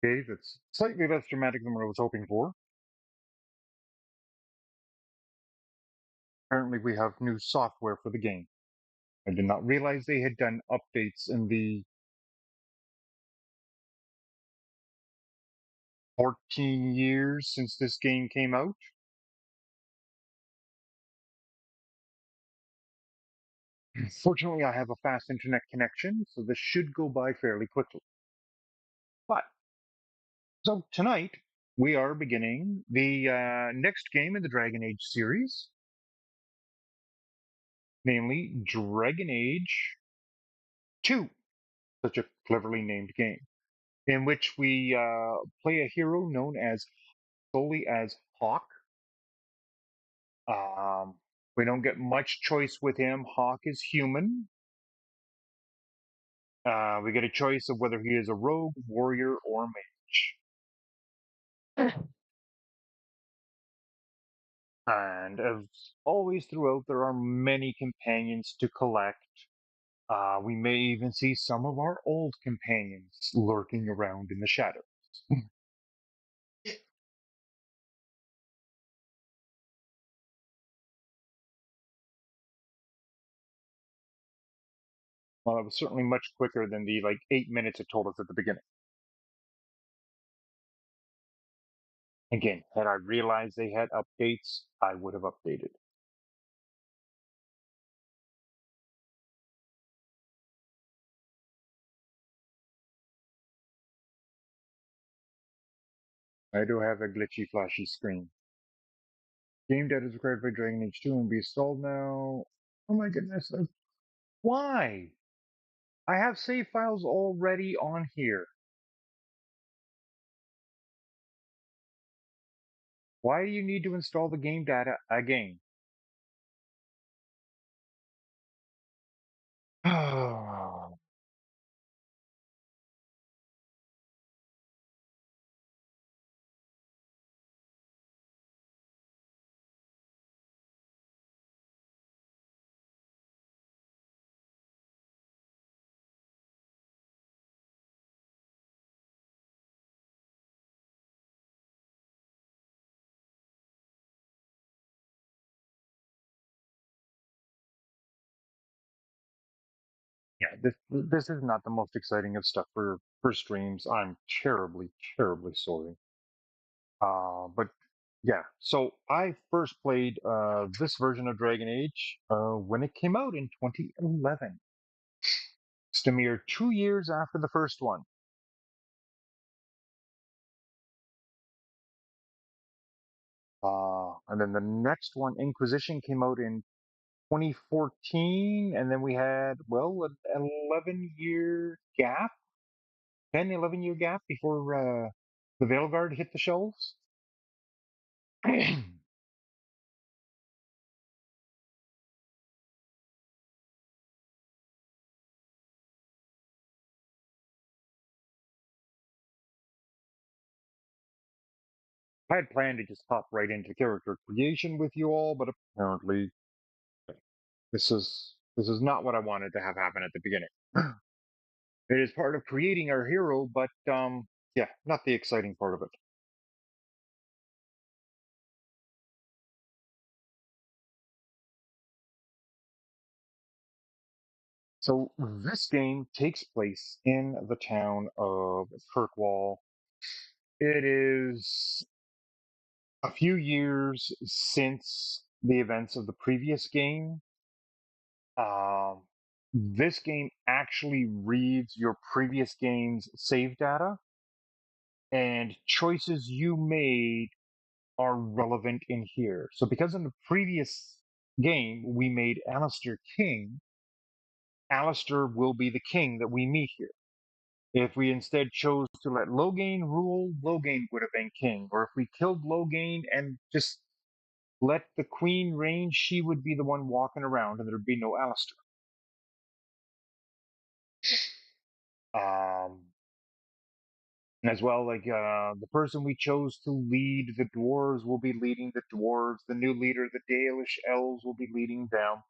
Okay, that's slightly less dramatic than what I was hoping for. Apparently, we have new software for the game. I did not realize they had done updates in the 14 years since this game came out. Fortunately, I have a fast internet connection, so this should go by fairly quickly. But, so tonight, we are beginning the next game in the Dragon Age series, namely Dragon Age 2, such a cleverly named game, in which we play a hero known as solely as Hawke. Um, we don't get much choice with him. Hawke is human. We get a choice of whether he is a rogue, warrior, or mage. And as always throughout, there are many companions to collect. We may even see some of our old companions lurking around in the shadows. Well, it was certainly much quicker than the 8 minutes it told us at the beginning. Again, had I realized they had updates, I would have updated. I do have a glitchy, flashy screen. Game data is required by Dragon Age 2 and be installed now. Oh my goodness. Why? I have save files already on here. Why do you need to install the game data again? I Yeah, this is not the most exciting of stuff for streams. I'm terribly sorry. But yeah, so I first played this version of Dragon Age when it came out in 2011. It's a mere 2 years after the first one. And then the next one, Inquisition, came out in 2014, and then we had, well, an 11-year gap, 10, 11-year gap before the Veilguard hit the shelves. I had planned to just hop right into character creation with you all, but apparently this is not what I wanted to have happen at the beginning. It is part of creating our hero, but yeah, not the exciting part of it. So this game takes place in the town of Kirkwall. It is a few years since the events of the previous game. Um, this game actually reads your previous game's save data, and choices you made are relevant in here. So, because in the previous game we made Alistair king, Alistair will be the king that we meet here. If we instead chose to let Loghain rule, Loghain would have been king. Or if we killed Loghain and just let the queen reign, she would be the one walking around and there'd be no Alistair. Um, as well, the person we chose to lead the dwarves will be leading the dwarves. The new leader, the Dalish elves, will be leading them.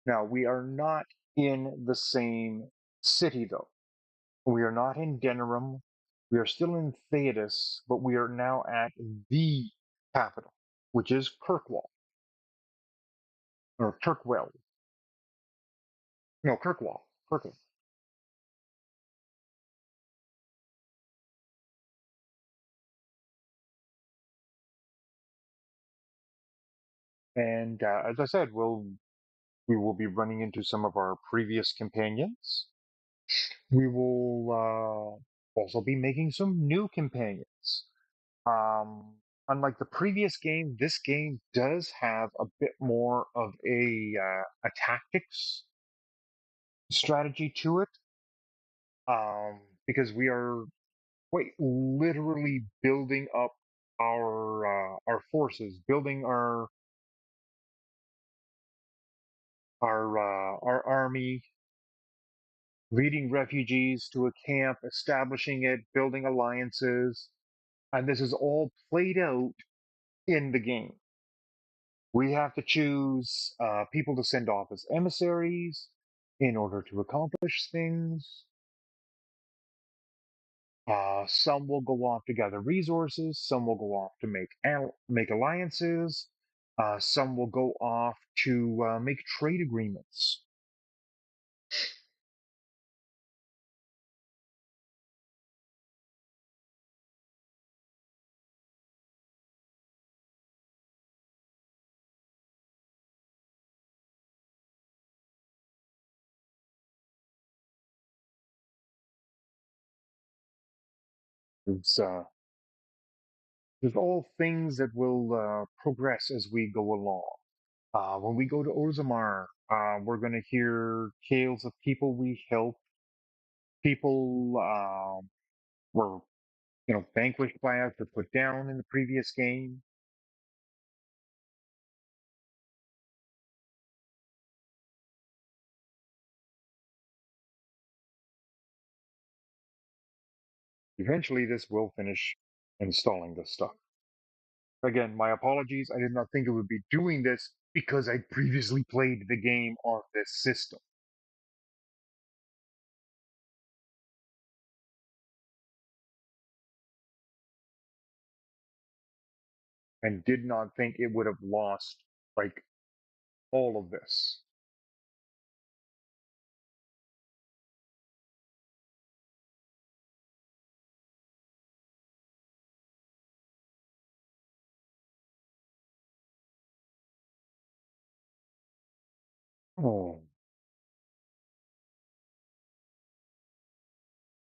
Now, we are not in the same city, though. We are not in Denerim. We are still in Thedas, but we are now at the capital, which is Kirkwall, or Kirkwell. No, Kirkwall. Kirkwall. And as I said, we will be running into some of our previous companions. We will also be making some new companions. Um, Unlike the previous game, this game does have a bit more of a tactics strategy to it, because we are quite literally building up our forces, building our army, leading refugees to a camp, establishing it, building alliances, and this is all played out in the game. We have to choose people to send off as emissaries in order to accomplish things. Some will go off to gather resources. Some will go off to make alliances. Some will go off to make trade agreements. It's, uh, there's all things that will progress as we go along. When we go to Ozamar, we're going to hear tales of people we helped, people were vanquished by us or put down in the previous game. Eventually, this will finish installing this stuff. Again, my apologies. I did not think I would be doing this because I'd previously played the game on this system and did not think it would have lost like all of this. Oh.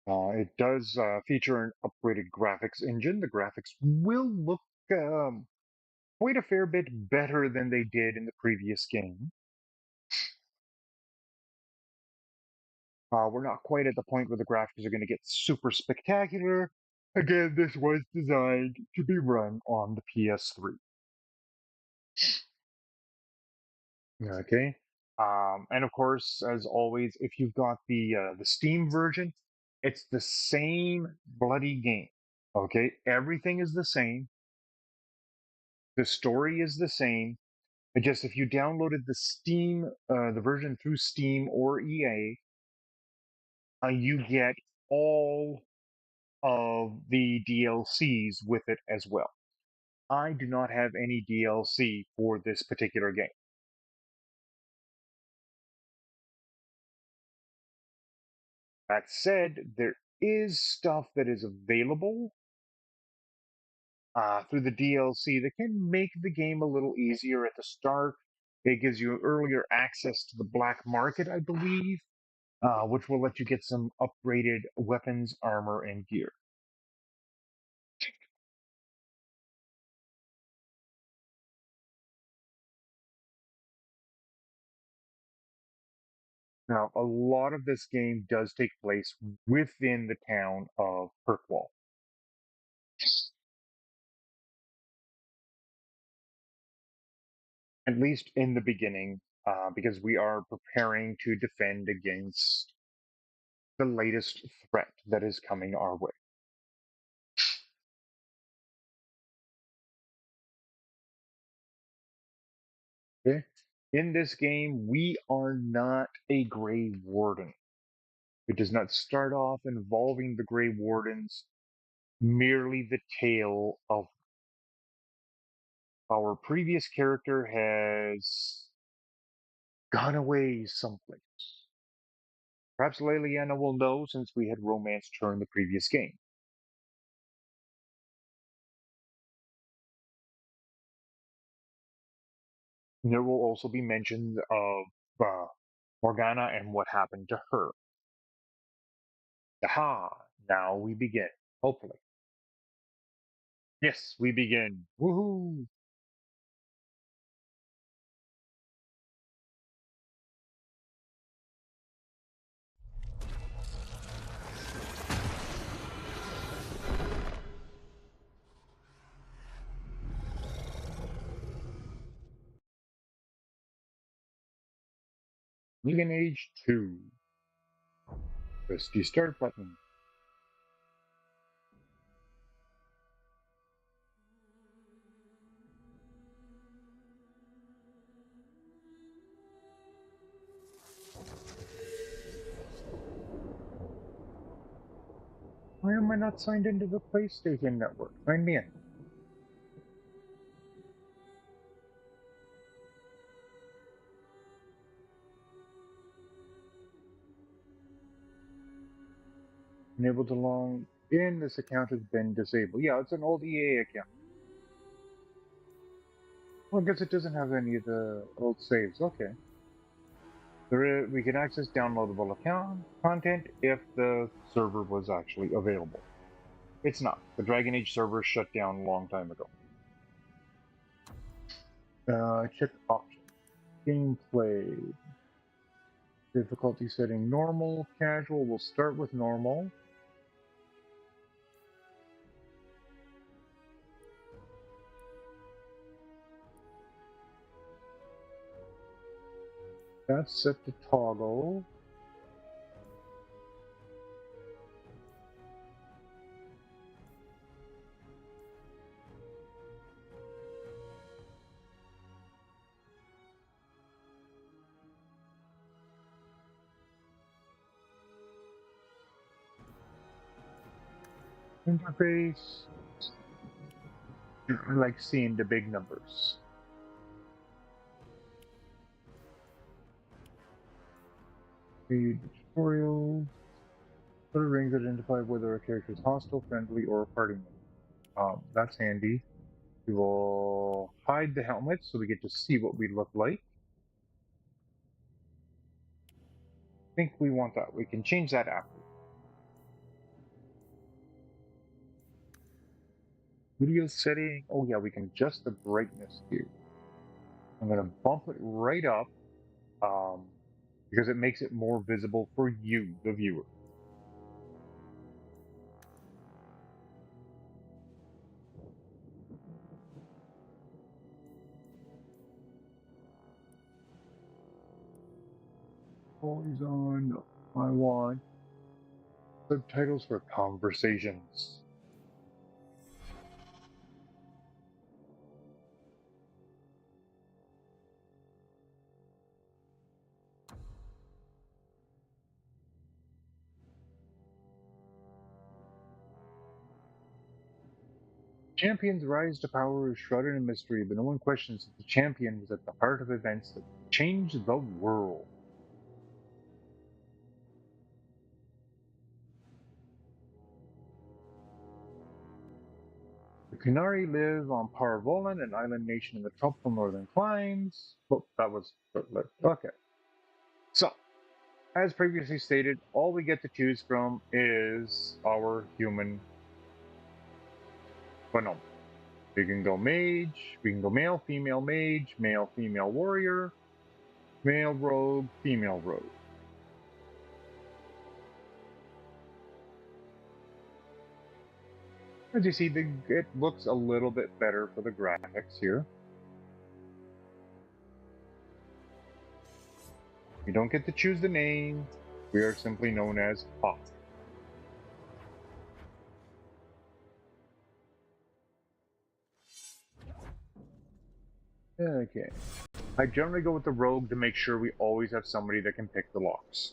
It does feature an upgraded graphics engine. The graphics will look quite a fair bit better than they did in the previous game. We're not quite at the point where the graphics are going to get super spectacular. Again, this was designed to be run on the PS3. Okay. And of course, as always, if you've got the Steam version, it's the same bloody game. Okay, everything is the same. The story is the same. But just if you downloaded the version through Steam or EA, you get all of the DLCs with it as well. I do not have any DLC for this particular game. That said, there is stuff that is available through the DLC that can make the game a little easier at the start. It gives you earlier access to the black market, I believe, which will let you get some upgraded weapons, armor, and gear. Now, a lot of this game does take place within the town of Kirkwall, at least in the beginning, because we are preparing to defend against the latest threat that is coming our way. Okay? In this game, we are not a Grey Warden. It does not start off involving the Grey Wardens, merely the tale of our previous character has gone away someplace. Perhaps Leliana will know since we had romanced her in the previous game. There will also be mentions of Morgana and what happened to her. Aha! Now we begin. Hopefully. Yes, we begin. Woohoo! Vegan Age 2. Press the start button. Why am I not signed into the PlayStation Network? Sign me in. Unable to log in. This account has been disabled. Yeah, it's an old EA account. Well, I guess it doesn't have any of the old saves. Okay. We can access downloadable account content if the server was actually available. It's not. The Dragon Age server shut down a long time ago. Check options. Gameplay. Difficulty setting normal, casual. We'll start with normal. That's set to toggle. Interface. I like seeing the big numbers. Read the tutorial. Put rings that identify whether a character is hostile, friendly, or a party member. That's handy. We will hide the helmet so we get to see what we look like. I think we want that. We can change that after. Video setting. Oh yeah, we can adjust the brightness here. I'm going to bump it right up because it makes it more visible for you, the viewer. Always on. I want subtitles for conversations. Champion's rise to power is shrouded in mystery, but no one questions that the champion was at the heart of events that changed the world. The Kunari live on Parvolan, an island nation in the tropical northern climes. Oh, that was okay. So, as previously stated, all we get to choose from is our human phenomenon. We can go mage, we can go male, female mage, male, female warrior, male rogue, female rogue. As you see, it looks a little bit better for the graphics here. We don't get to choose the name. We are simply known as Hawke. Okay. I generally go with the rogue to make sure we always have somebody that can pick the locks.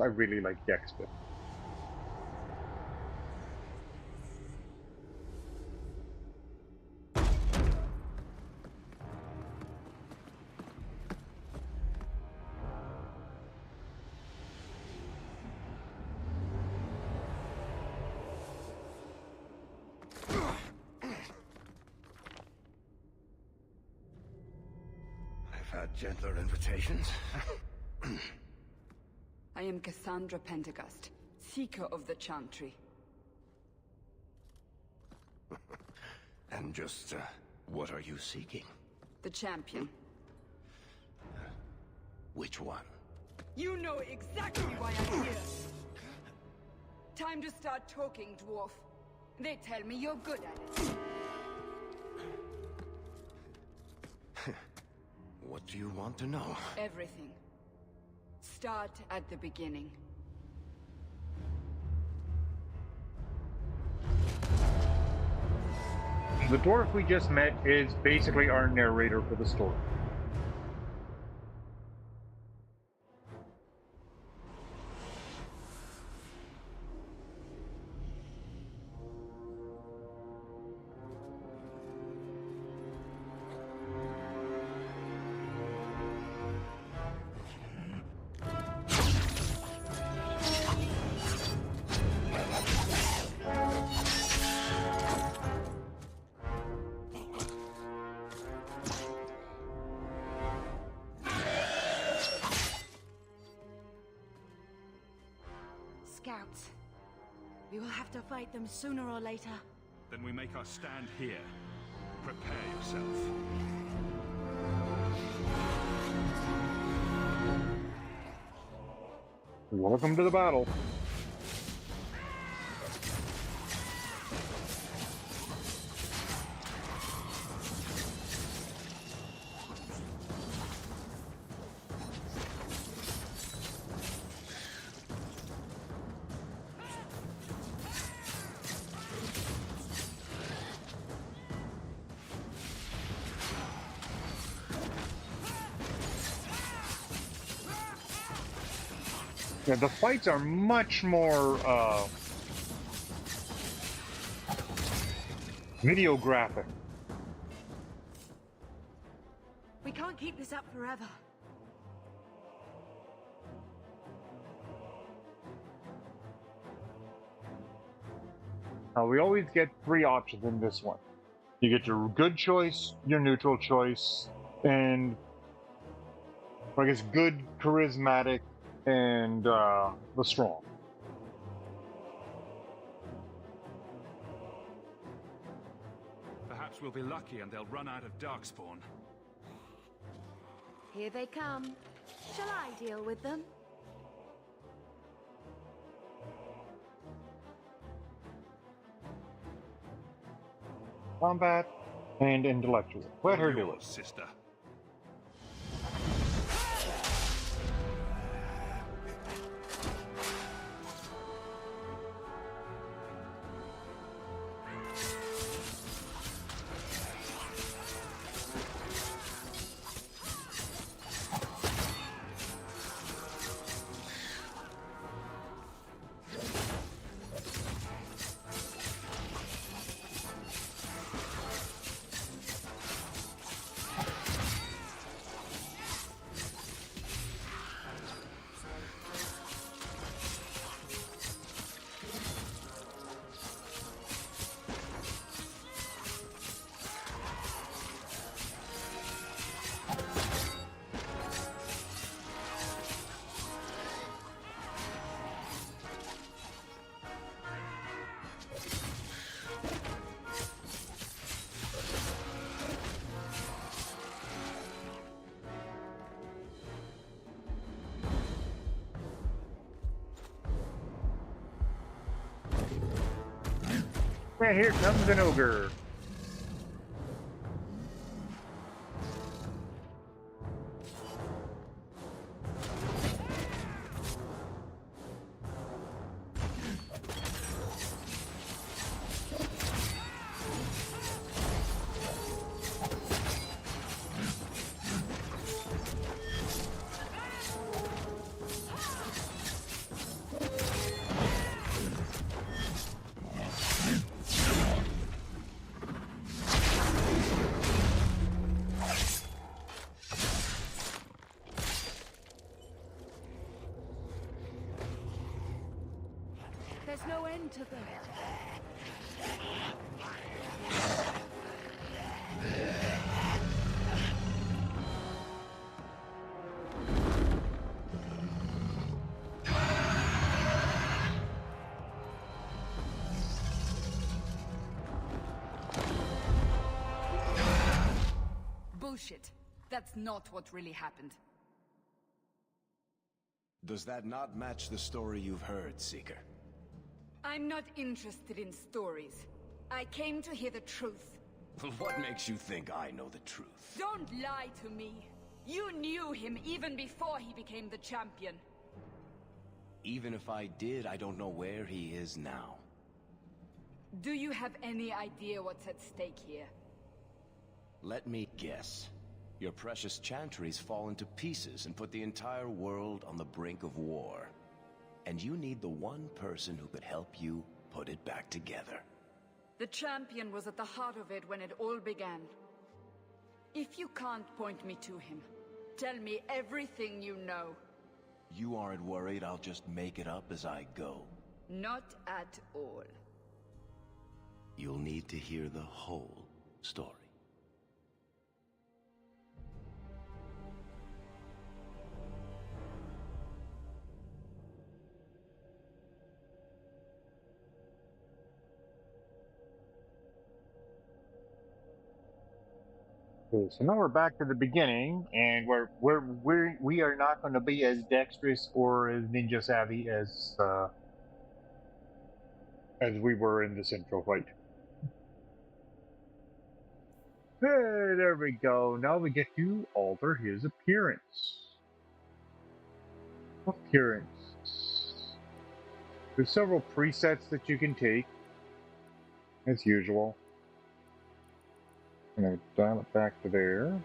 I really like the X-Bit. I've had gentler invitations. I am Cassandra Pentagust, Seeker of the Chantry. And just, what are you seeking? The champion. Which one? You know exactly why I'm here! Time to start talking, dwarf. They tell me you're good at it. What do you want to know? Everything. Start at the beginning. The dwarf we just met is basically our narrator for the story. Scouts. We will have to fight them sooner or later. Then we make our stand here. Prepare yourself. Welcome to the battle. Yeah, the fights are much more videographic. We can't keep this up forever. We always get 3 options in this one. You get your good choice, your neutral choice, and I guess good, charismatic, and the strong. Perhaps we'll be lucky and they'll run out of Darkspawn. Here they come. Shall I deal with them? Combat and intellectual. Let her do it. Sister. And here comes an ogre. end to them. Bullshit. That's not what really happened. Does that not match the story you've heard, Seeker? I'm not interested in stories. I came to hear the truth. What makes you think I know the truth? Don't lie to me. You knew him even before he became the champion. Even if I did, I don't know where he is now. Do you have any idea what's at stake here? Let me guess. Your precious chantry's fallen to pieces and put the entire world on the brink of war. And you need the one person who could help you put it back together. The champion was at the heart of it when it all began. If you can't point me to him, tell me everything you know. You aren't worried I'll just make it up as I go? Not at all. You'll need to hear the whole story. Okay, so now we're back to the beginning, and we are not going to be as dexterous or as ninja savvy as we were in the central fight. Hey, there we go. Now we get to alter his appearance. There's several presets that you can take, as usual. I'm going to dial it back to there.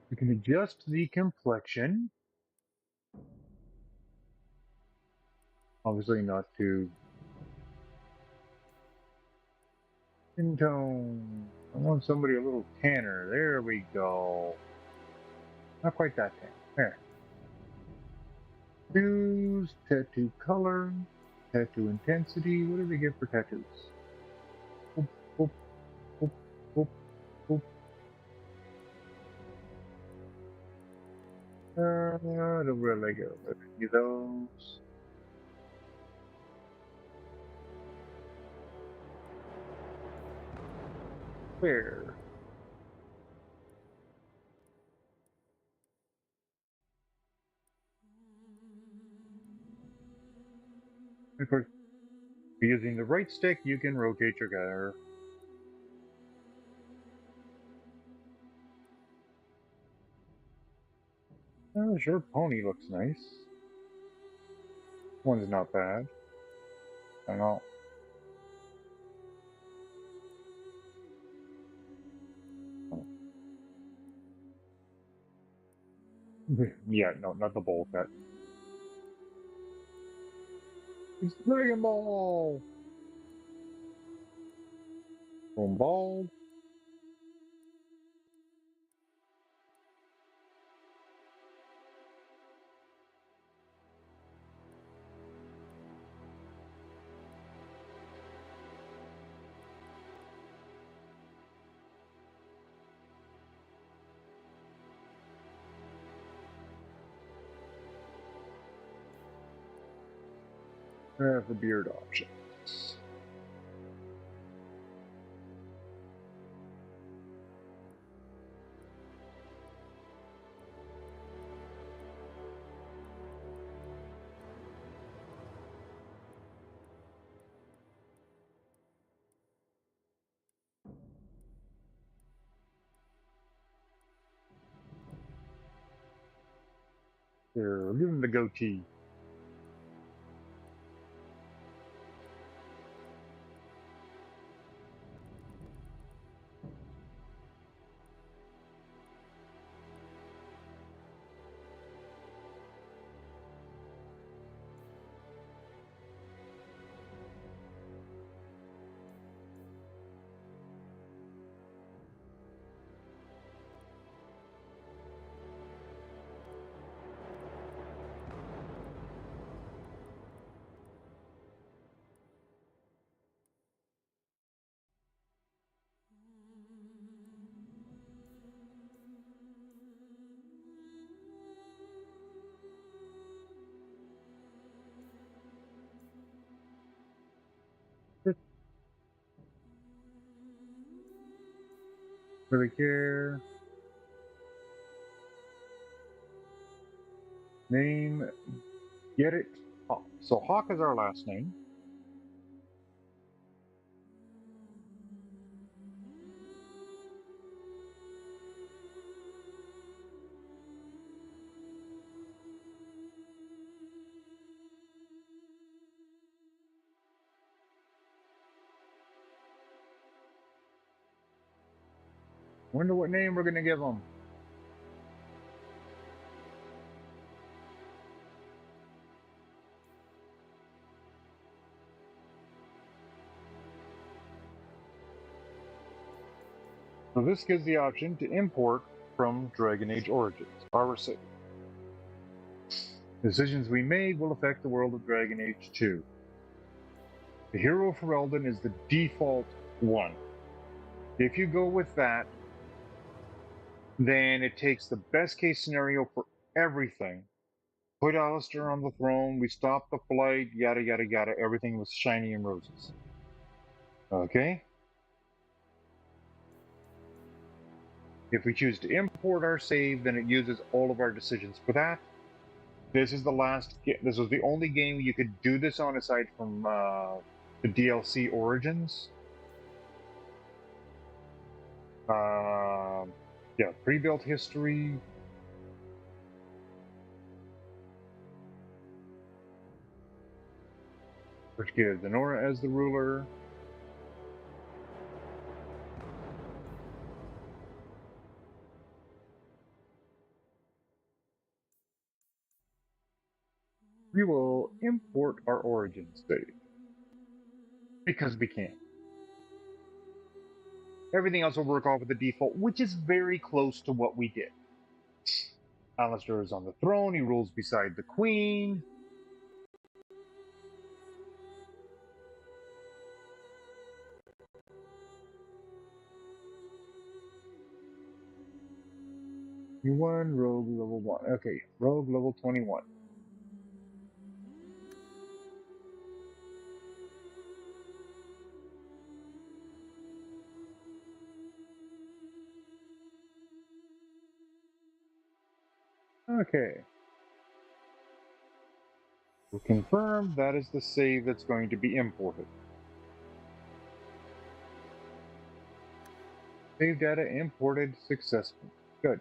You can adjust the complexion. Obviously not too skin tone. I want somebody a little tanner. There we go. Not quite that tan. There. Tattoos, tattoo color, tattoo intensity. What do they give for tattoos? Boop, boop, boop, boop, boop. I don't really go with any of those. Where? Of course, using the right stick, you can rotate your car. Oh, sure, pony looks nice. One's not bad. I don't know. Yeah, no, not the bowl cut. It's Dragon Ball! Boom ball. Have the beard option. Here, give him the goatee. Really care. Name. Get it. Hawke. So Hawke is our last name. Wonder what name we're gonna give him. So this gives the option to import from Dragon Age Origins, our save. Decisions we made will affect the world of Dragon Age 2. The hero for Eldon is the default one. If you go with that, then it takes the best case scenario for everything. Put Alistair on the throne, we stop the flight, yada yada yada, everything was shiny and roses. Okay? If we choose to import our save, then it uses all of our decisions for that. This is the last. This was the only game you could do this on, aside from the DLC Origins. Yeah, pre-built history. Which gives Honora as the ruler. We will import our Origins save. Because we can. Everything else will work off of the default, which is very close to what we did. Alistair is on the throne, he rules beside the Queen. You won, Rogue level 1. Okay, Rogue level 21. Okay. We'll confirm that is the save that's going to be imported. Save data imported successfully. Good.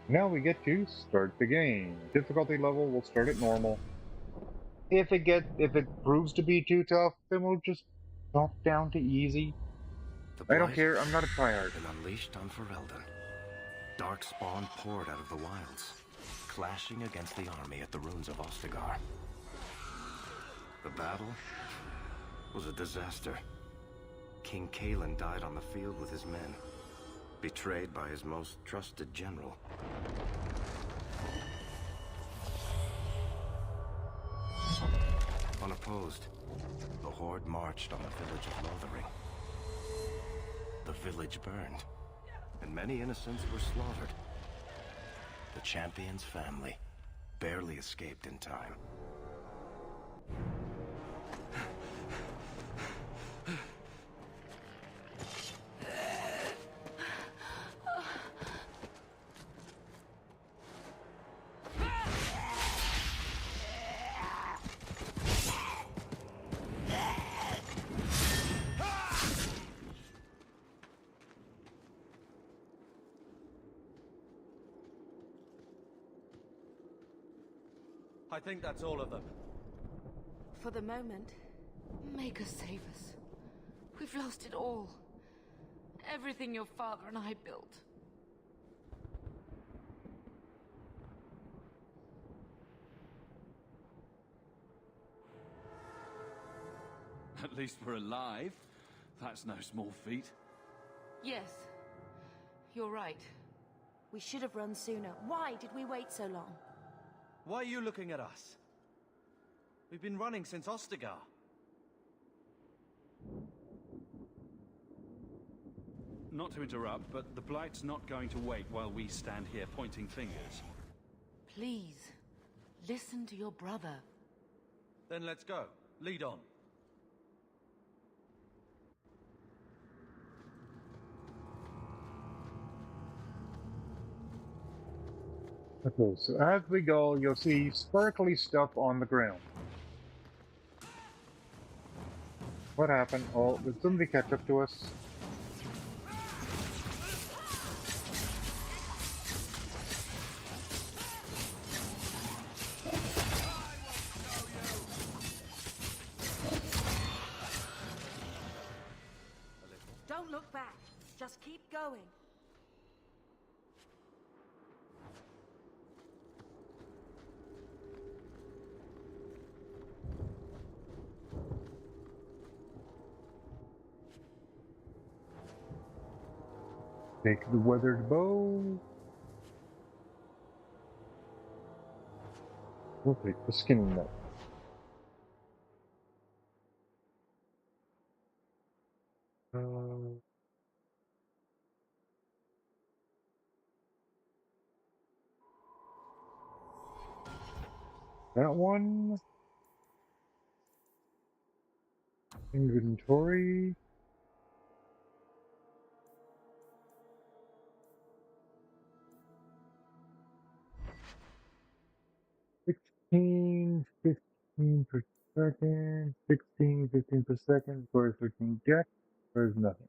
Now we get to start the game. Difficulty level will start at normal. If it proves to be too tough, then we'll just drop down to easy. I don't care, I'm not a tryhard. Been unleashed on Ferelden. Darkspawn poured out of the wilds, clashing against the army at the ruins of Ostagar. The battle was a disaster. King Kalen died on the field with his men, betrayed by his most trusted general. Unopposed, the Horde marched on the village of Lothering. The village burned, and many innocents were slaughtered. The champion's family barely escaped in time. I think that's all of them. For the moment, make us save us. We've lost it all. Everything your father and I built. At least we're alive. That's no small feat. Yes, you're right. We should have run sooner. Why did we wait so long? Why are you looking at us? We've been running since Ostagar. Not to interrupt, but the Blight's not going to wait while we stand here pointing fingers. Please, listen to your brother. Then let's go. Lead on. Okay, so as we go, you'll see sparkly stuff on the ground. What happened? Oh, did somebody catch up to us? Don't look back. Just keep going. Take the weathered bow. We'll take the skinning knife. Uh, that one. Inventory. Fifteen per second. 15 per second. For 13 deck. There's nothing.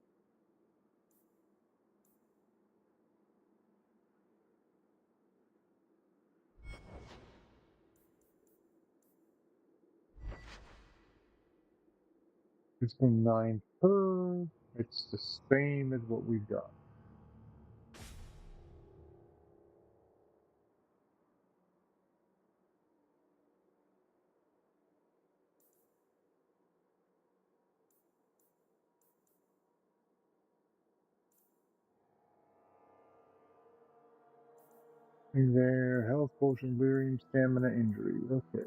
It's been 9 per. It's the same as what we've got. There, health potion, lyrium, stamina, injury. Okay.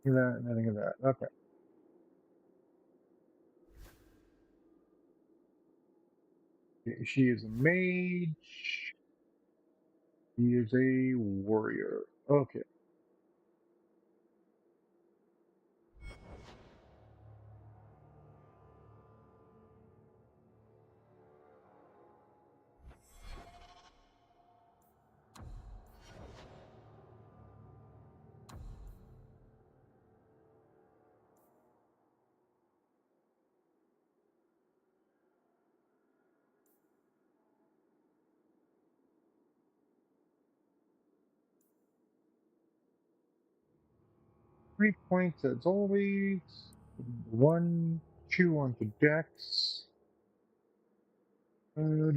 That, nothing of that. Okay. She is a mage. He is a warrior. Okay. 3 points as always. 1, 2 onto Dex. Con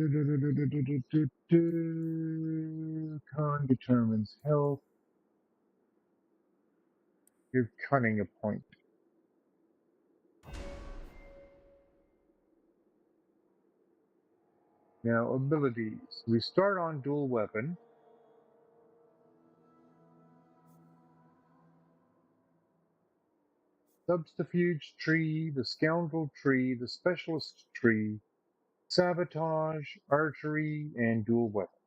determines health. Give cunning a point. Now, abilities. We start on dual weapon. Subterfuge tree, the scoundrel tree, the specialist tree, sabotage, archery, and dual weapon.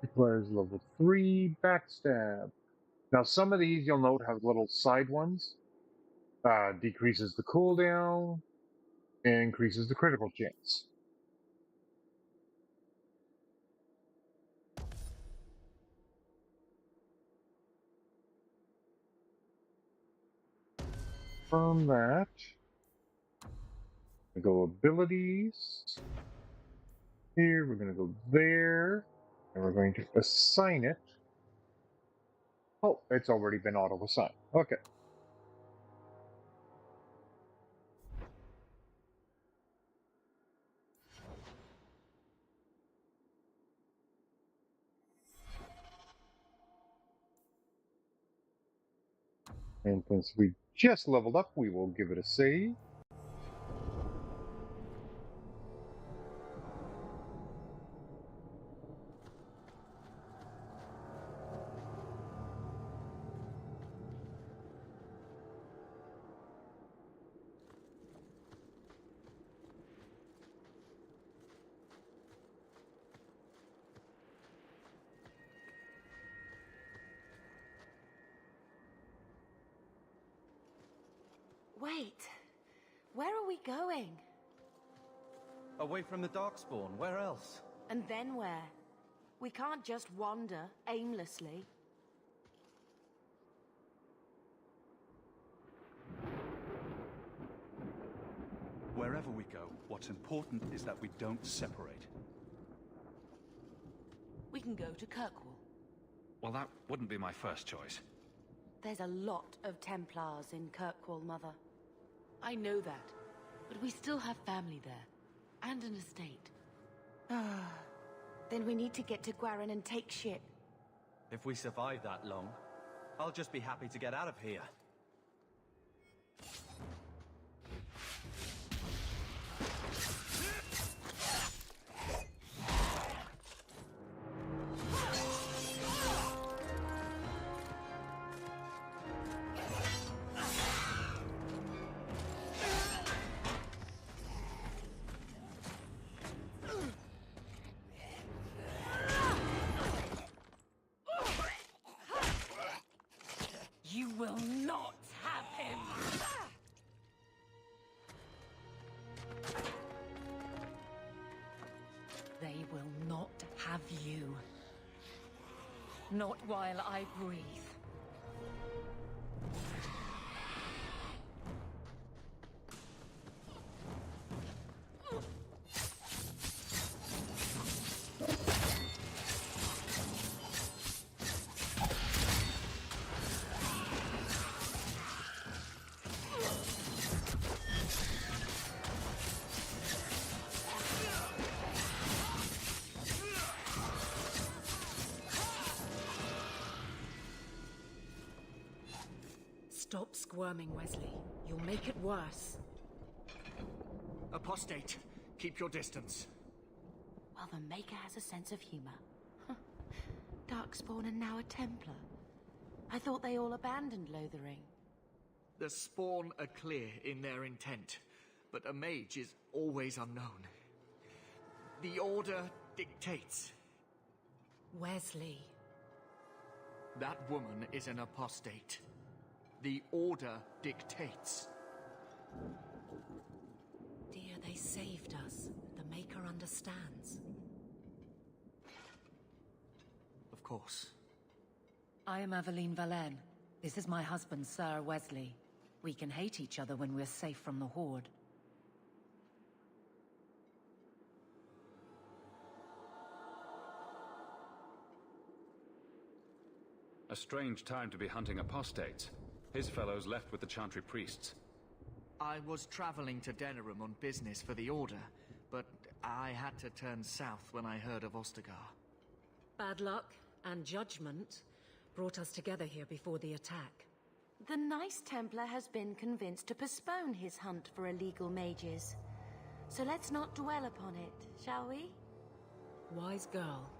Requires level 3 backstab. Now, some of these you'll note have little side ones. Decreases the cooldown and increases the critical chance. From that, we go abilities. Here, we're going to go there, and we're going to assign it. Oh, it's already been auto-assigned. Okay. And since we just leveled up, we will give it a save. Wait. Where are we going? Away from the Darkspawn, where else? And then where? We can't just wander aimlessly. Wherever we go, what's important is that we don't separate. We can go to Kirkwall. Well, that wouldn't be my first choice. There's a lot of Templars in Kirkwall, Mother. I know that, but we still have family there, and an estate. Then we need to get to Guarin and take ship. If we survive that long, I'll just be happy to get out of here. You will not have him! They will not have you. Not while I breathe. Stop squirming, Wesley. You'll make it worse. Apostate, keep your distance. Well, the Maker has a sense of humor. Darkspawn and now a Templar. I thought they all abandoned Lothering. The Spawn are clear in their intent, but a mage is always unknown. The Order dictates. Wesley. That woman is an apostate. The Order dictates. Dear, they saved us. The Maker understands. Of course. I am Aveline Valenne. This is my husband, Sir Wesley. We can hate each other when we're safe from the Horde. A strange time to be hunting apostates. His fellows left with the Chantry priests. I was traveling to Denerim on business for the Order, but I had to turn south when I heard of Ostagar. Bad luck and judgment brought us together here before the attack. The nice Templar has been convinced to postpone his hunt for illegal mages. So let's not dwell upon it, shall we? Wise girl.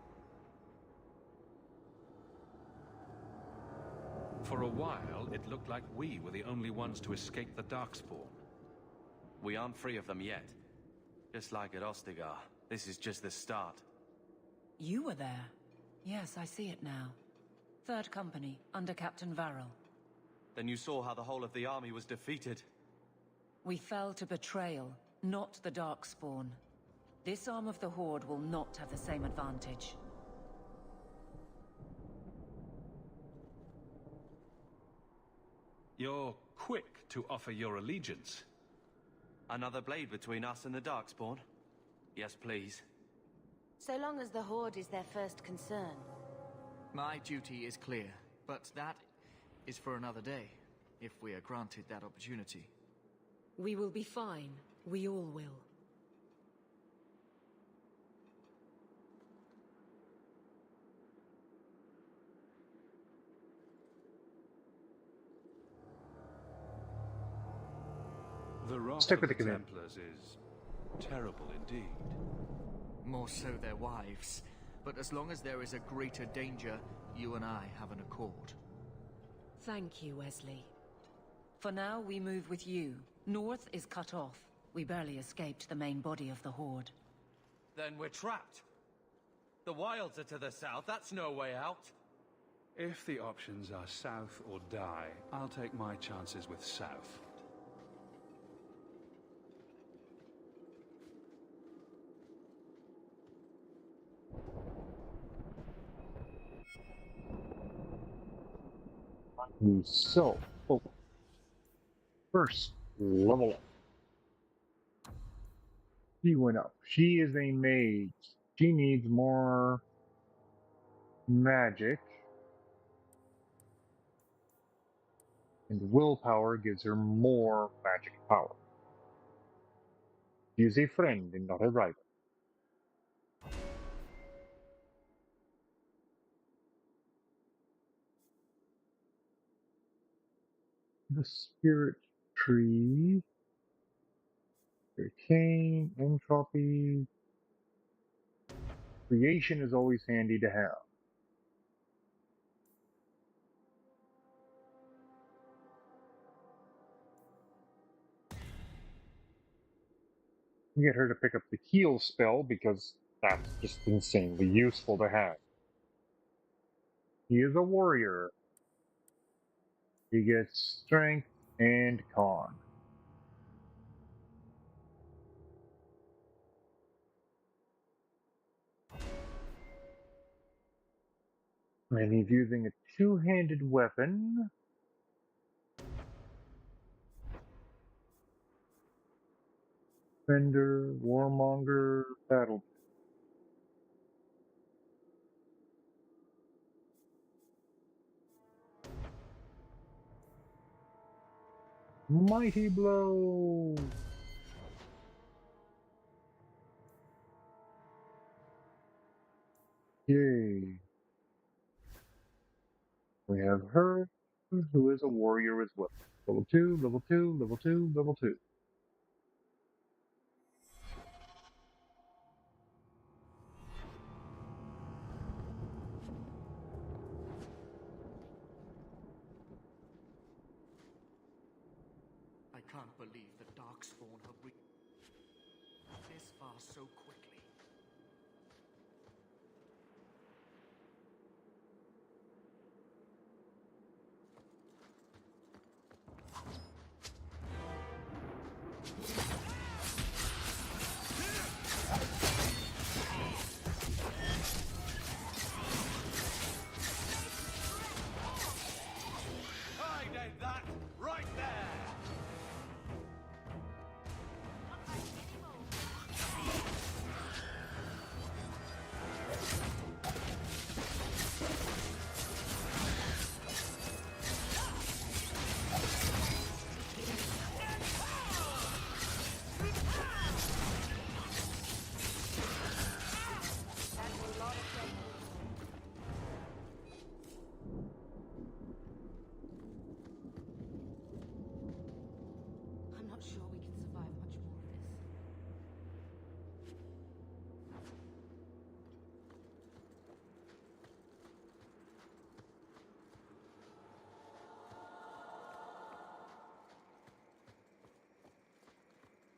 For a while, it looked like we were the only ones to escape the Darkspawn. We aren't free of them yet. Just like at Ostagar, this is just the start. You were there. Yes, I see it now. Third Company, under Captain Varrel. Then you saw how the whole of the army was defeated. We fell to betrayal, not the Darkspawn. This arm of the Horde will not have the same advantage. You're quick to offer your allegiance. Another blade between us and the Darkspawn? Yes, please. So long as the Horde is their first concern. My duty is clear, but that is for another day, if we are granted that opportunity. We will be fine. We all will. The wrath Stick of with the the command. Templars is terrible indeed. More so their wives. But as long as there is a greater danger, you and I have an accord. Thank you, Wesley. For now, we move with you. North is cut off. We barely escaped the main body of the Horde. Then we're trapped. The wilds are to the south, that's no way out. If the options are south or die, I'll take my chances with south. So, oh, first level up. She went up. She is a mage. She needs more magic. And willpower gives her more magic power. She is a friend and not a rival. The spirit tree. Arcane, entropy. Creation is always handy to have. Get her to pick up the heal spell because that's just insanely useful to have. He is a warrior. He gets strength and con. And he's using a two-handed weapon. Fender, Warmonger, Battle. Mighty Blow! Yay. We have her, who is a warrior as well. Level 2, level 2, level 2, level 2. I can't believe the Darkspawn have reached this far so quickly. I did that right there! I'm not sure we can survive much more of this.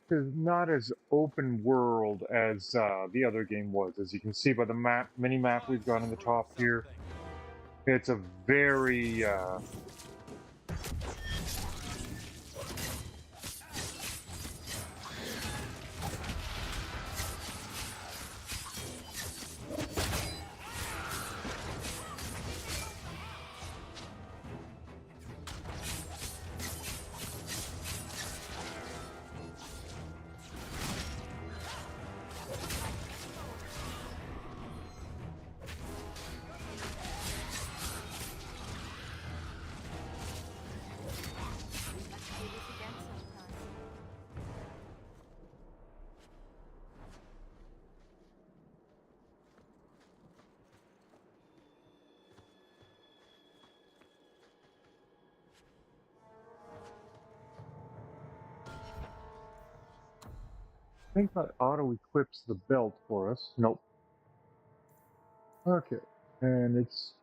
Is not as open world as the other game was. As you can see by the mini map we've got on the top here, it's a very I think that auto-equips the belt for us. Nope. Okay. And it's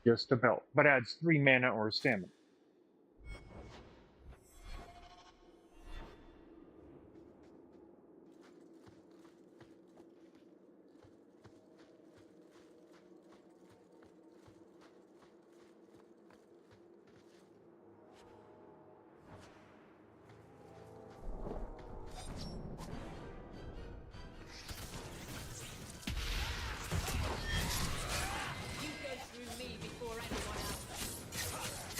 just a belt, but adds 3 mana or stamina. You go through me before anyone else.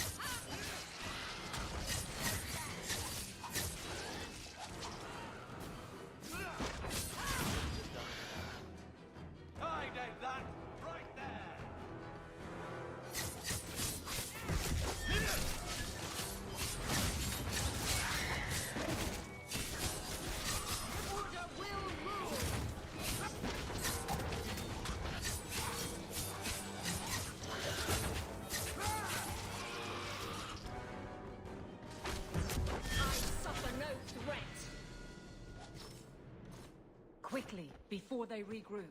Quickly, before they regroup.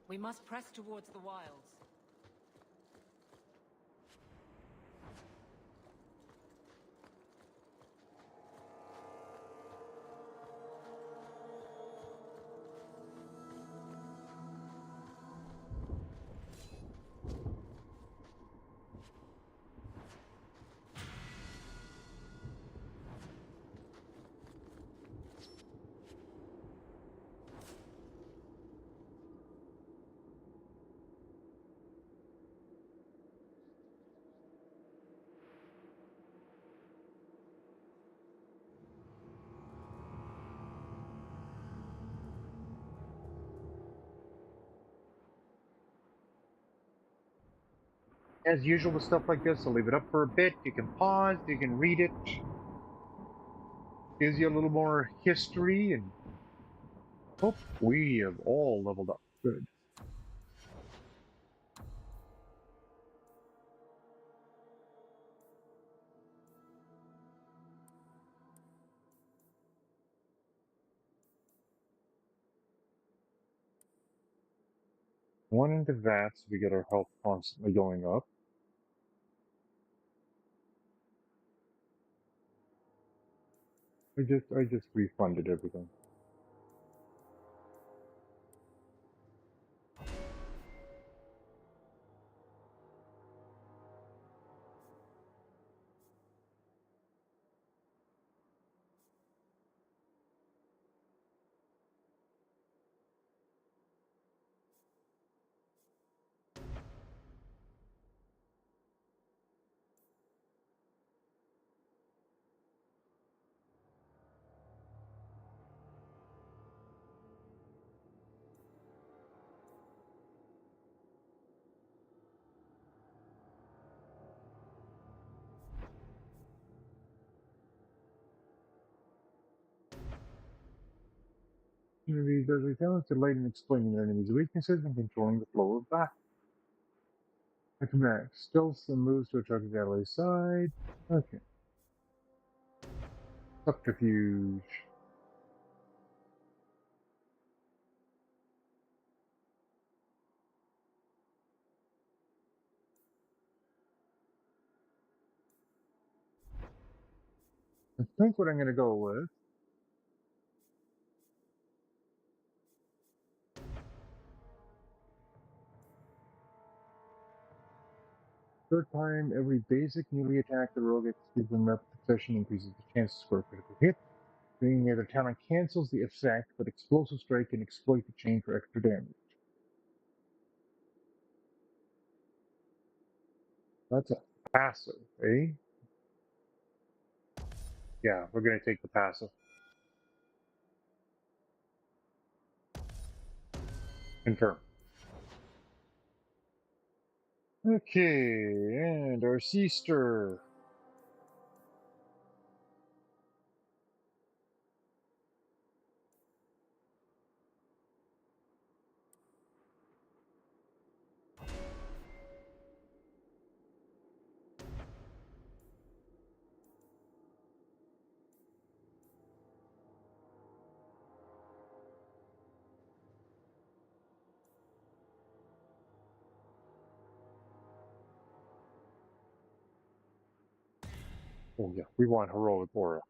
We must press towards the wilds. As usual with stuff like this, I'll leave it up for a bit. You can pause, you can read it. Gives you a little more history, and hope we have all leveled up. Good. One into that, so we get our health constantly going up. I just refunded everything. Enemy does a talented light in explaining their enemy's weaknesses and controlling the flow of battle. I command stealth and moves to attack the ally's side. Okay. Subterfuge. I think what I'm going to go with. Third time, every basic melee attack the rogue executes in repetition increases the chance to score a critical hit. Being near the talent cancels the effect, but explosive strike can exploit the chain for extra damage. That's a passive, eh? Yeah, we're going to take the passive. Confirm. Okay, and our sister. Oh yeah, we want heroic aura.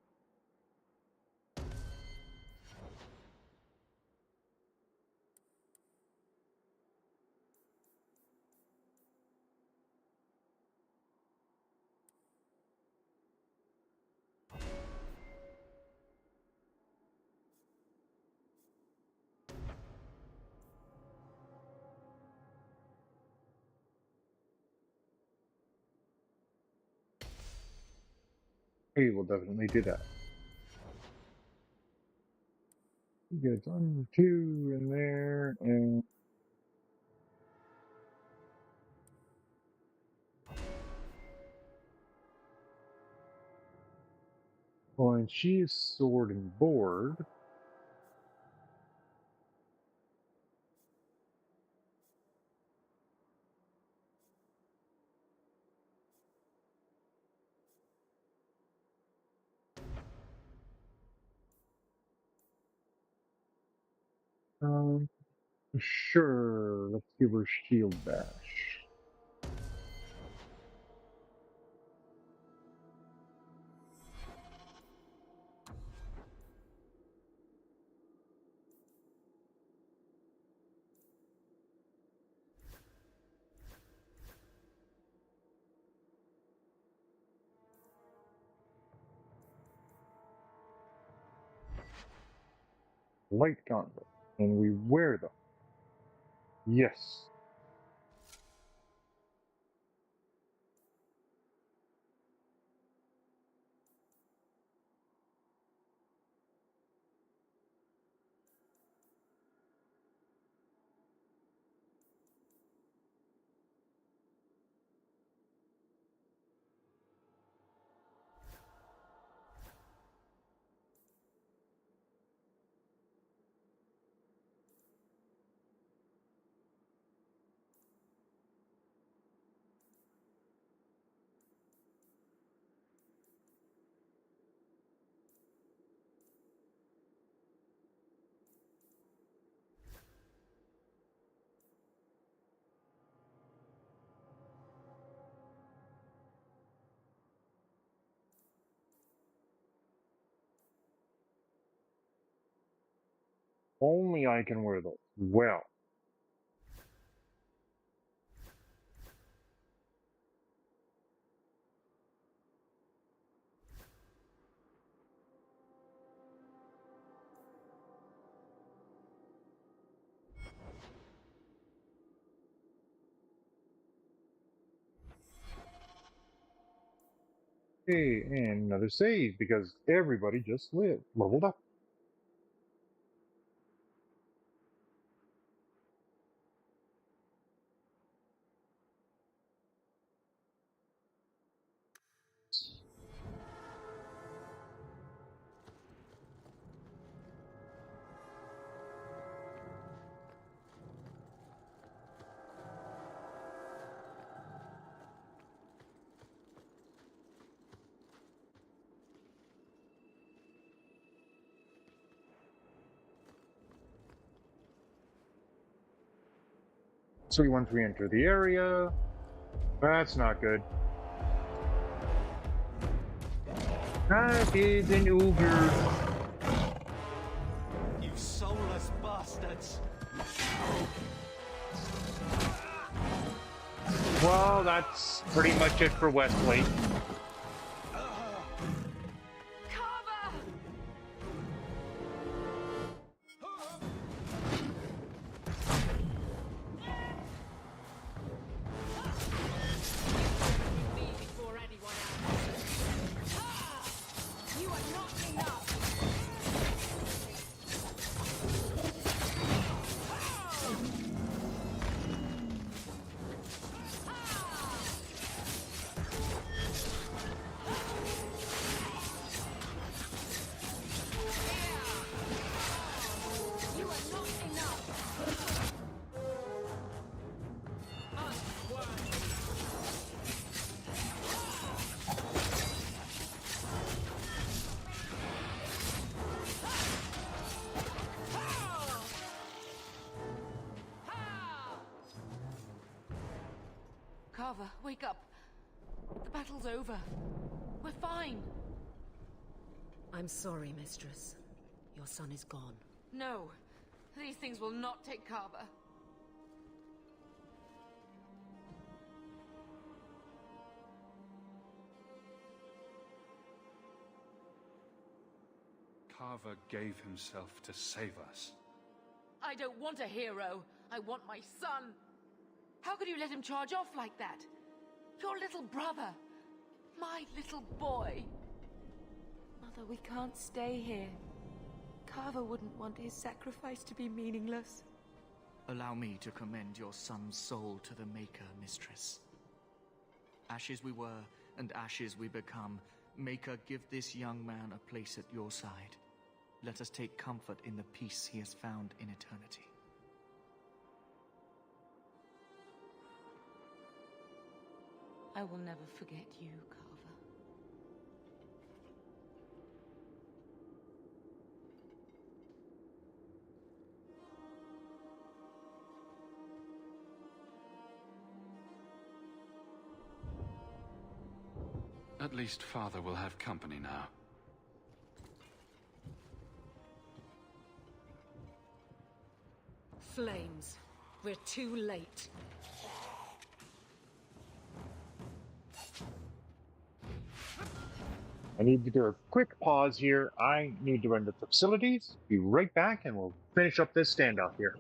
We will definitely do that. He gets 1, 2 in there, and well, and she's sword and board. Um, sure. Let's give her shield bash. Light gauntlet, and we wear them. Yes. Only I can wear those. Well. Hey, and another save because everybody just leveled up. So once we enter the area, that's not good. That is an ogre. You soulless bastards! Well, that's pretty much it for Westlake. Carver, wake up. The battle's over. We're fine. I'm sorry, Mistress. Your son is gone. No. These things will not take Carver. Carver gave himself to save us. I don't want a hero. I want my son. How could you let him charge off like that? Your little brother. My little boy. Mother, we can't stay here. Carver wouldn't want his sacrifice to be meaningless. Allow me to commend your son's soul to the Maker, Mistress. Ashes we were, and ashes we become. Maker, give this young man a place at your side. Let us take comfort in the peace he has found in eternity. I will never forget you, Carver. At least Father will have company now. Flames. We're too late. I need to do a quick pause here. I need to run to the facilities. Be right back, and we'll finish up this standoff here.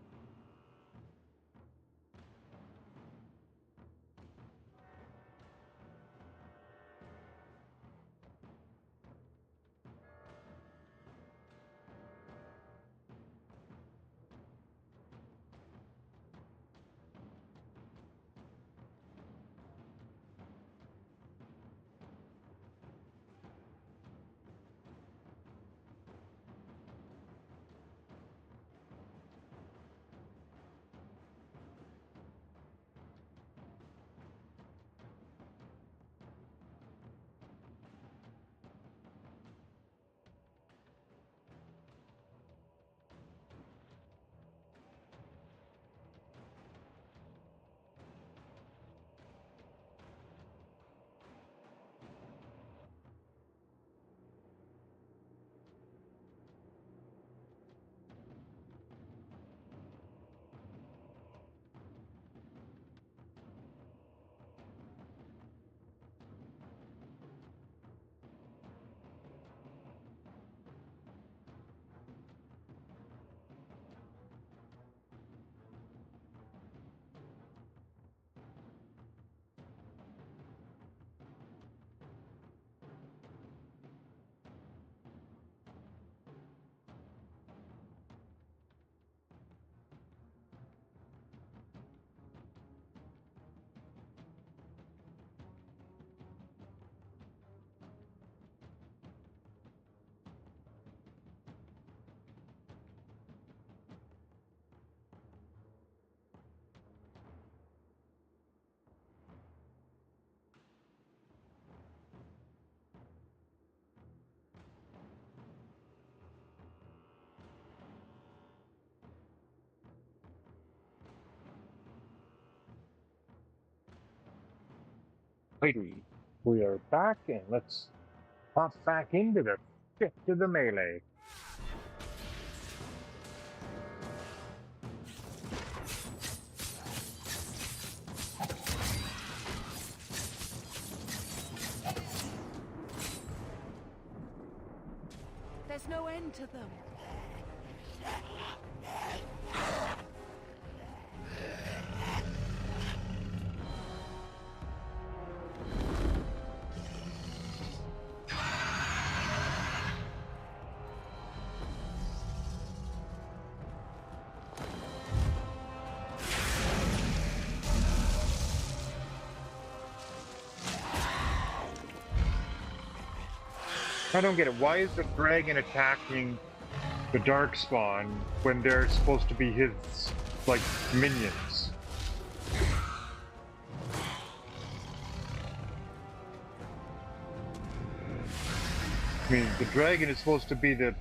Righty, we are back, and let's hop back into the thick of the melee. There's no end to them. I don't get it. Why is the dragon attacking the Darkspawn when they're supposed to be his, like, minions? I mean, the dragon is supposed to be the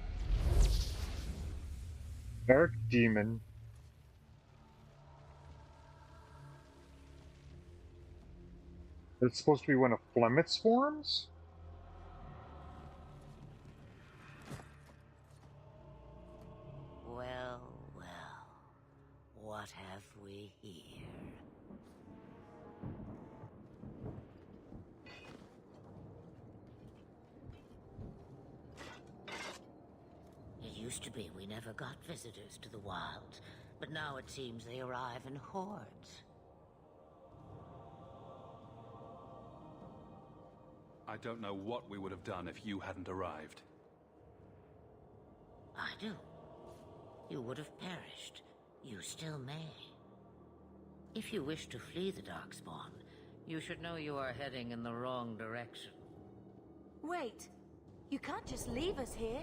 dark demon. It's supposed to be one of Flemeth's forms? Well, well, what have we here? It used to be we never got visitors to the wilds, but now it seems they arrive in hordes. I don't know what we would have done if you hadn't arrived. I do. You would have perished. You still may. If you wish to flee the Darkspawn, you should know you are heading in the wrong direction. Wait. You can't just leave us here.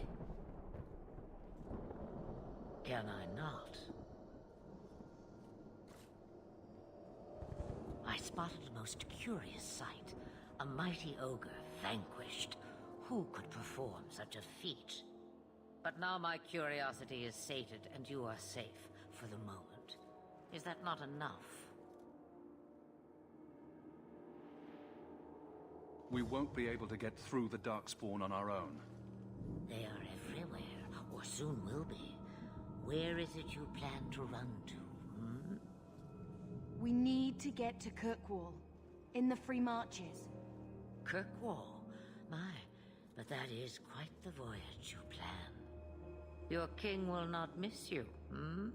Can I not? I spotted a most curious sight. A mighty ogre vanquished. Who could perform such a feat? But now my curiosity is sated, and you are safe for the moment. Is that not enough? We won't be able to get through the Darkspawn on our own. They are everywhere, or soon will be. Where is it you plan to run to, hmm? We need to get to Kirkwall, in the Free Marches. Kirkwall? My, but that is quite the voyage you plan. Your king will not miss you, hmm?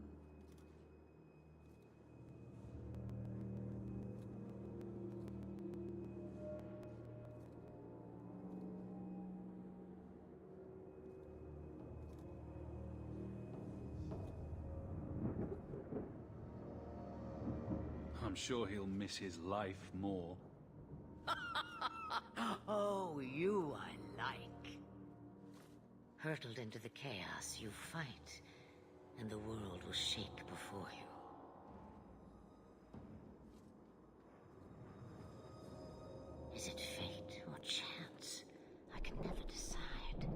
I'm sure he'll miss his life more. Oh, you I like. Hurtled into the chaos, you fight, and the world will shake before you. Is it fate or chance? I can never decide.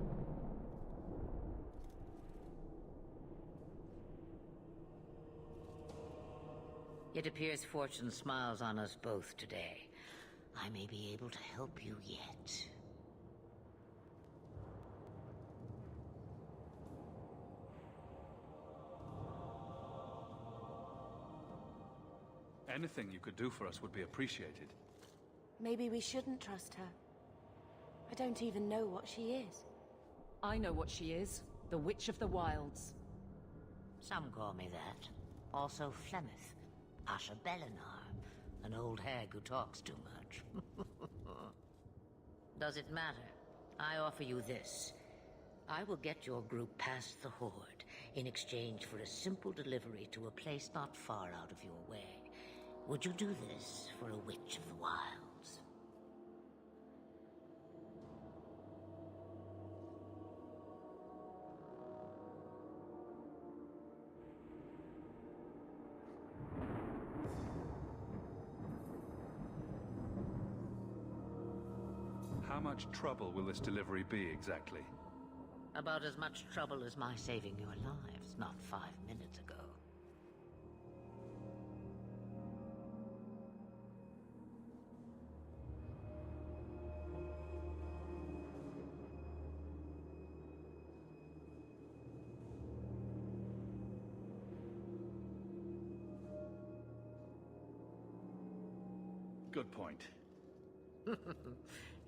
It appears fortune smiles on us both today. I may be able to help you yet. Anything you could do for us would be appreciated. Maybe we shouldn't trust her. I don't even know what she is. I know what she is. The Witch of the Wilds. Some call me that. Also Flemeth, Asha Belinar, an old hag who talks too much. Does it matter? I offer you this. I will get your group past the Horde in exchange for a simple delivery to a place not far out of your way. Would you do this for a Witch of the Wilds? How much trouble will this delivery be, exactly? About as much trouble as my saving your lives not 5 minutes ago. Good point.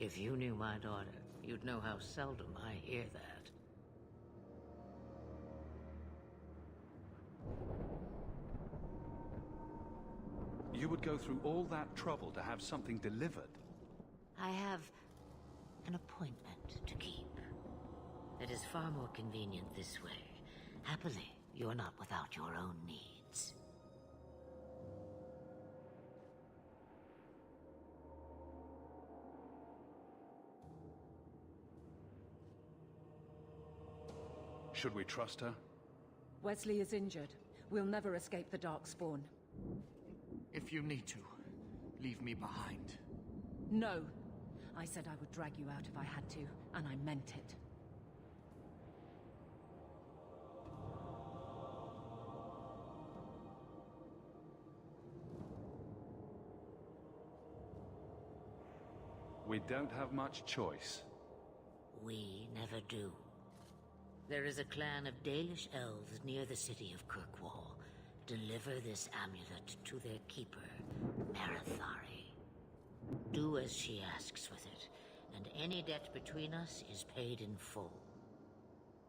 If you knew my daughter, you'd know how seldom I hear that. You would go through all that trouble to have something delivered? I have an appointment to keep. It is far more convenient this way. Happily, you're not without your own needs. Should we trust her? Wesley is injured. We'll never escape the Darkspawn. If you need to, leave me behind. No. I said I would drag you out if I had to, and I meant it. We don't have much choice. We never do. There is a clan of Dalish elves near the city of Kirkwall. Deliver this amulet to their keeper, Marathari. Do as she asks with it, and any debt between us is paid in full.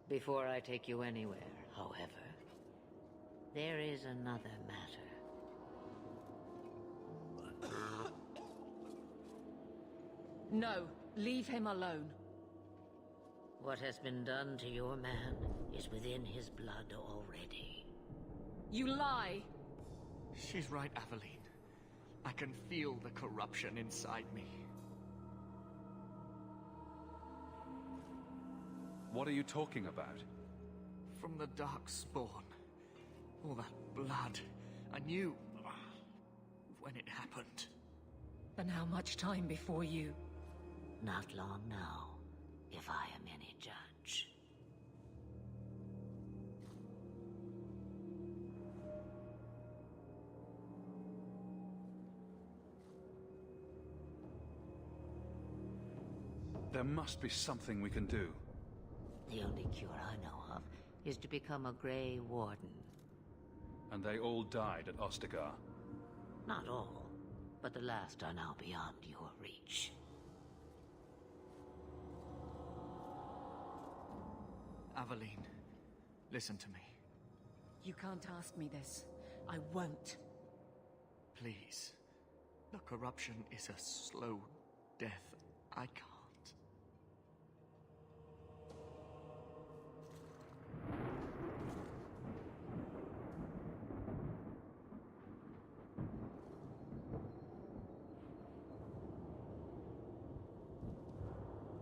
Before I take you anywhere, however, there is another matter. No, leave him alone. What has been done to your man is within his blood already. You lie! She's right, Aveline. I can feel the corruption inside me. What are you talking about? From the Darkspawn. All that blood. I knew when it happened. Then how much time before you? Not long now, if I am any judge. There must be something we can do. The only cure I know of is to become a Grey Warden. And they all died at Ostagar. Not all, but the last are now beyond your reach. Aveline, listen to me. You can't ask me this. I won't. Please. The corruption is a slow death. I can't.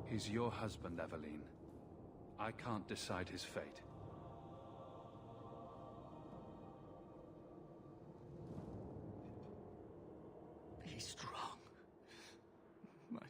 He's your husband, Aveline. I can't decide his fate. Be strong, my love.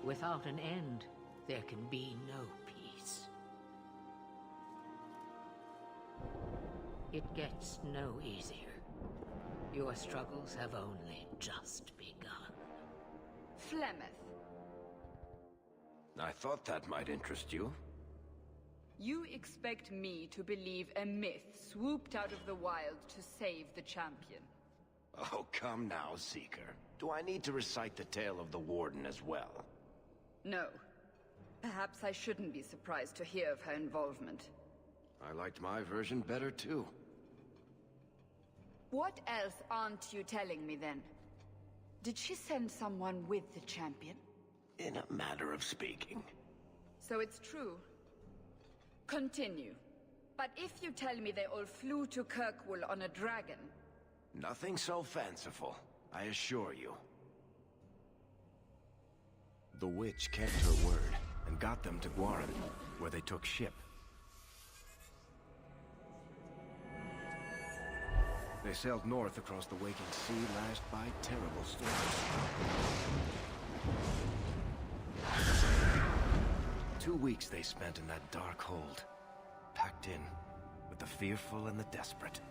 Without an end, there can be no peace. It gets no easier. Your struggles have only just begun. Flemeth, I thought that might interest you. you expect me to believe a myth swooped out of the wild to save the champion? Oh, come now, Seeker. Do I need to recite the tale of the Warden as well? No. Perhaps I shouldn't be surprised to hear of her involvement. I liked my version better, too. What else aren't you telling me, then? Did she send someone with the champion? In a matter of speaking. So it's true. Continue. But if you tell me they all flew to Kirkwall on a dragon... Nothing so fanciful, I assure you. The witch kept her word, and got them to Guaran, where they took ship. They sailed north across the waking sea, lashed by terrible storms. 2 weeks they spent in that dark hold, packed in with the fearful and the desperate.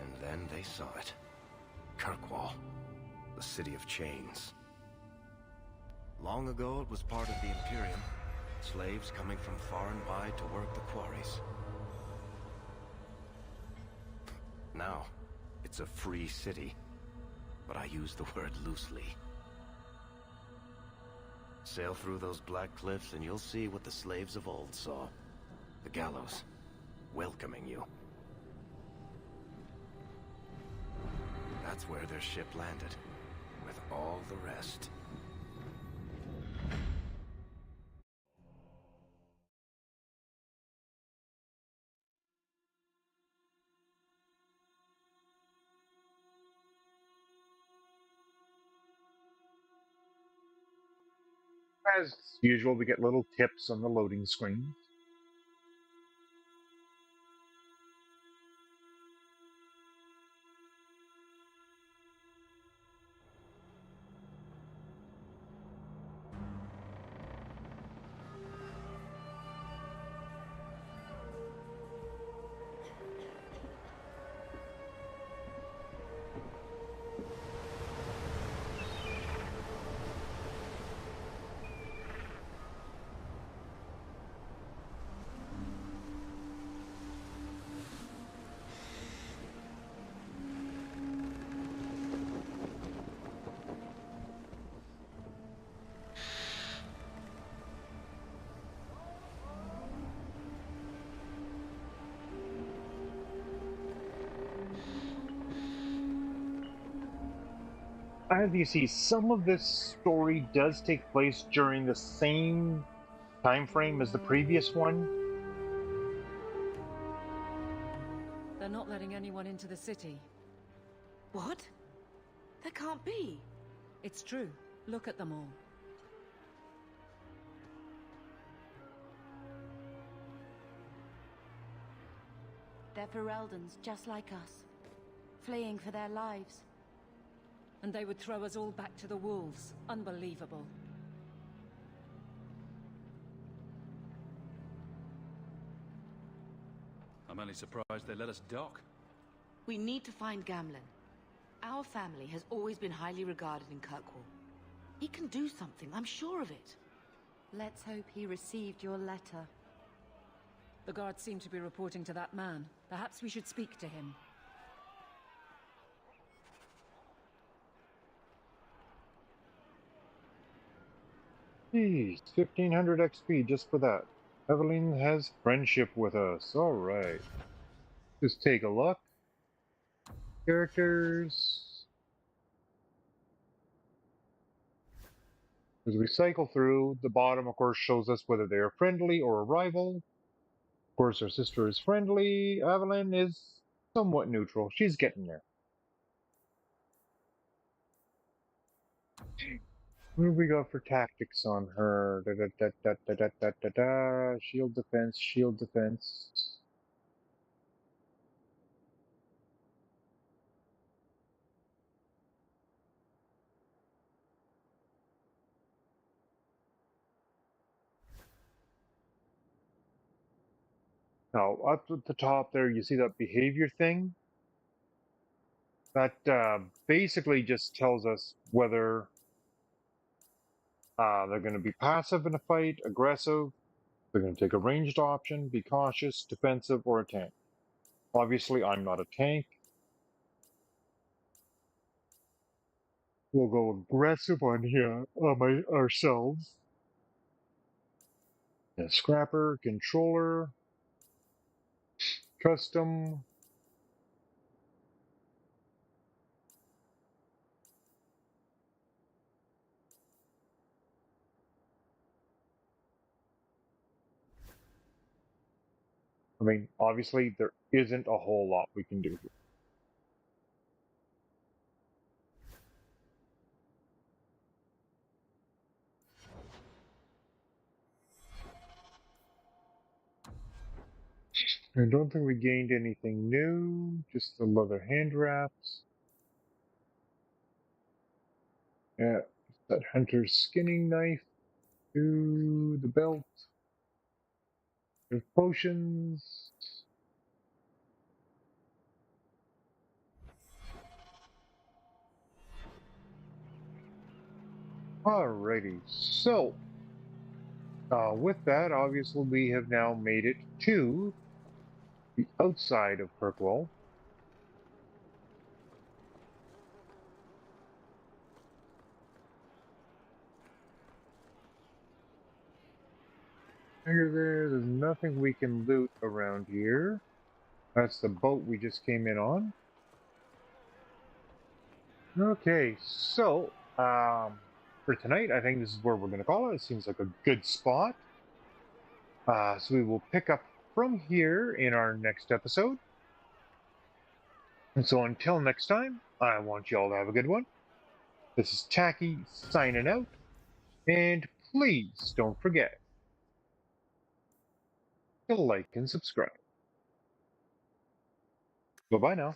And then they saw it. Kirkwall, the city of chains. Long ago, it was part of the Imperium. Slaves coming from far and wide to work the quarries. Now, it's a free city. But I use the word loosely. Sail through those black cliffs and you'll see what the slaves of old saw. The gallows, welcoming you. That's where their ship landed, with all the rest. As usual, we get little tips on the loading screen. As you see, some of this story does take place during the same time frame as the previous one. The They're not letting anyone into the city. What? That can't be. It's true. Look at them all. They're Fereldans, just like us. Fleeing for their lives. And they would throw us all back to the wolves. Unbelievable. I'm only surprised they let us dock. We need to find Gamlen. Our family has always been highly regarded in Kirkwall. He can do something, I'm sure of it. Let's hope he received your letter. The guards seem to be reporting to that man. Perhaps we should speak to him. Geez, 1500 XP just for that. Evelyn has friendship with us. Alright. Just take a look. Characters. As we cycle through, the bottom, of course, shows us whether they are friendly or a rival. Of course, our sister is friendly. Evelyn is somewhat neutral. She's getting there. What do we got for tactics on her? Shield defense, shield defense. Now, up at the top there, you see that behavior thing? That basically just tells us whether they're going to be passive in a fight, aggressive, they're going to take a ranged option, be cautious, defensive, or a tank. Obviously, I'm not a tank. We'll go aggressive on here, ourselves. Yeah, scrapper, controller, custom. I mean, obviously, there isn't a whole lot we can do here. I don't think we gained anything new, just the leather hand wraps. Yeah, that hunter's skinning knife to the belt. There's potions. Alrighty, so with that, obviously we have now made it to the outside of Kirkwall. There's nothing we can loot around here. That's the boat we just came in on. Okay, so for tonight, I think this is where we're going to call it. It seems like a good spot. So we will pick up from here in our next episode. And so until next time, I want you all to have a good one. This is Takis signing out. And please don't forget to like and subscribe. Bye-bye now.